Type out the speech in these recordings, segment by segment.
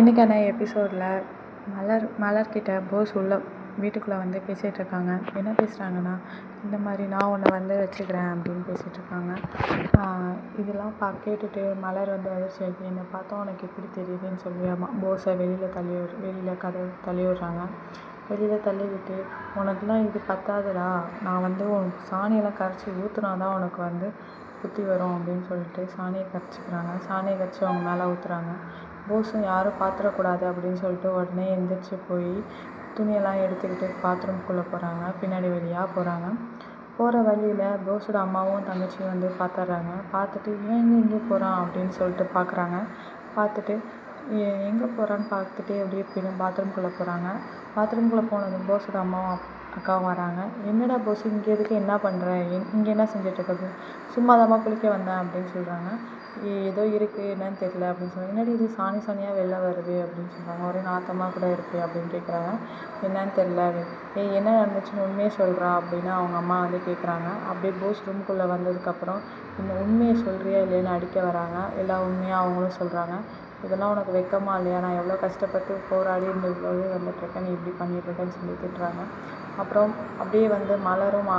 இன்றைக்கான எபிசோடில் மலர்கிட்ட போஸ் வீட்டுக்குள்ளே வந்து பேசிகிட்டு இருக்காங்க. என்ன பேசுகிறாங்கன்னா, இந்த மாதிரி நான் உன்னை வந்து வச்சுக்கிறேன் அப்படின்னு பேசிகிட்டு இருக்காங்க. இதெல்லாம் கேட்டுட்டு மலர் வந்து அதிர்ச்சி என்னை பார்த்தா உனக்கு எப்படி தெரியுதுன்னு சொல்லி போஸை வெளியில் கதை தள்ளி விடுறாங்க. வெளியில் தள்ளி விட்டு, உனக்குலாம் இது பத்தாதுடா, நான் வந்து உனக்கு சாணியெல்லாம் கரைச்சி ஊற்றுனா தான் உனக்கு வந்து புத்தி வரும் அப்படின்னு சொல்லிட்டு சாணியை கரைச்சி அவங்க மேலே ஊற்றுறாங்க. போஸும் யாரும் பார்த்துடக்கூடாது அப்படின்னு சொல்லிட்டு உடனே எந்திரிச்சு போய் துணியெல்லாம் எடுத்துக்கிட்டு பாத்ரூம்குள்ளே போகிறாங்க. பின்னாடி வழியாக போகிறாங்க. போகிற வழியில் போஸோட அம்மாவும் தங்கச்சியும் வந்து பார்த்துட்றாங்க. பார்த்துட்டு ஏன் இங்கே போகிறான் அப்படின்னு சொல்லிட்டு பார்க்குறாங்க. பார்த்துட்டு எங்கே போகிறான்னு பார்த்துட்டு அப்படியே பாத்ரூம்குள்ளே போகிறாங்க. பாத்ரூம்குள்ளே போனதும் போஸோட அம்மாவும் அக்காவும் வராங்க. என்னடா போஸ், இங்கே எதுக்கு, என்ன பண்ணுற, இங்கே என்ன செஞ்சிட்ருக்க, சும்மாதாம்மா குளிக்க வந்தேன் அப்படின்னு சொல்கிறாங்க. ஏதோ இருக்குது, என்னன்னு தெரியல அப்படின்னு சொல்லுவாங்க. என்னடி இது சாணியாக வெளில வருது அப்படின்னு சொல்கிறாங்க. ஒரே நாத்தமாக கூட இருக்குது அப்படின்னு கேட்குறாங்க. என்னன்னு தெரியல, என்ன நடந்துச்சுன்னு உண்மையை சொல்கிறா அப்படின்னு அவங்க அம்மா வந்து கேட்குறாங்க. அப்படியே போஸ் ரூம்குள்ளே வந்ததுக்கப்புறம் இந்த உண்மையை சொல்கிறியா இல்லைன்னு அடிக்க வராங்க. எல்லா உண்மையாக அவங்களும் சொல்கிறாங்க. இதெல்லாம் உனக்கு வெக்கமா இல்லையா, நான் எவ்வளோ கஷ்டப்பட்டு போராடி இந்த இவ்வளோவே வந்துட்டுருக்கேன், நீ இப்படி பண்ணிட்டுருக்கேன்னு சொல்லி திட்டுறாங்க. அப்புறம் அப்படியே வந்து மலரும்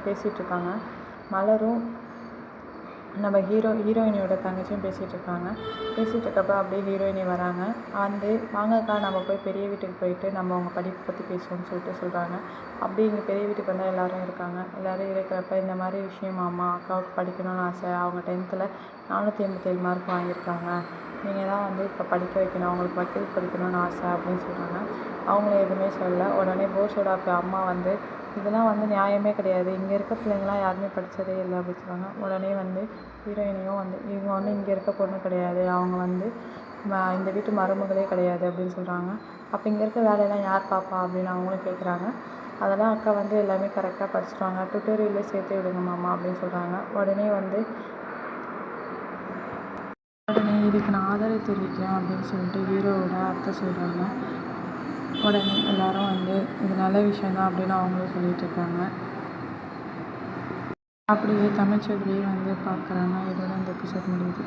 பேசிகிட்ருக்காங்க. மலரும் நம்ம ஹீரோயினியோட தங்கச்சியும் பேசிகிட்டு இருக்கப்ப அப்படியே ஹீரோயினி வராங்க. வந்து வாங்கக்கா நம்ம போய் பெரிய வீட்டுக்கு போயிட்டு நம்ம அவங்க படிப்பு பற்றி பேசுவோம்னு சொல்கிறாங்க. அப்படியே இங்கே பெரிய வீட்டுக்கு வந்தால் எல்லோரும் இருக்காங்க. எல்லோரும் இருக்கிறப்ப இந்த மாதிரி விஷயமாம்மா, அக்காவுக்கு படிக்கணும்னு ஆசை, அவங்க 10th 487 மார்க் வாங்கியிருக்காங்க, நீங்கள் தான் வந்து இப்போ படிக்க வைக்கணும், அவங்களுக்கு வக்கீல் படிக்கணும்னு ஆசை அப்படின்னு சொல்கிறாங்க. அவங்களும் எதுவுமே சொல்லலை. உடனே போஸோட அம்மா வந்து இதெல்லாம் வந்து நியாயமே கிடையாது, இங்கே இருக்க பிள்ளைங்களாம் யாருமே படித்ததே இல்லை அப்படின்னு சொல்லுவாங்க. உடனே வந்து ஹீரோயினியும் வந்து இவங்க வந்து இங்கே இருக்க பொண்ணு கிடையாது, அவங்க வந்து இந்த வீட்டு மருமகளே கிடையாது அப்படின்னு சொல்கிறாங்க. அப்போ இங்கே இருக்க வேலையெல்லாம் யார் பாப்பா அப்படின்னு அவங்களும் கேட்குறாங்க. அதெல்லாம் அக்கா வந்து எல்லாமே கரெக்டாக படிச்சுட்டாங்க, டுட்டோரியல்லே சேர்த்து விடுங்க மாமா அப்படின்னு சொல்கிறாங்க. உடனே இதுக்கு நான் ஆதரவு தெரிவிக்கிறேன் அப்படின்னு சொல்லிட்டு ஹீரோவோட அத்தை சொல்கிறாங்க. உடனே எல்லாரும் வந்து இது நல்ல விஷயந்தான் அப்படின்னு அவங்களும் சொல்லிகிட்ருக்காங்க. அப்படியே தமிழ்ச்செல்வியே வந்து பார்க்குறாங்க. இதோட இந்த எபிசோட் முடியுது.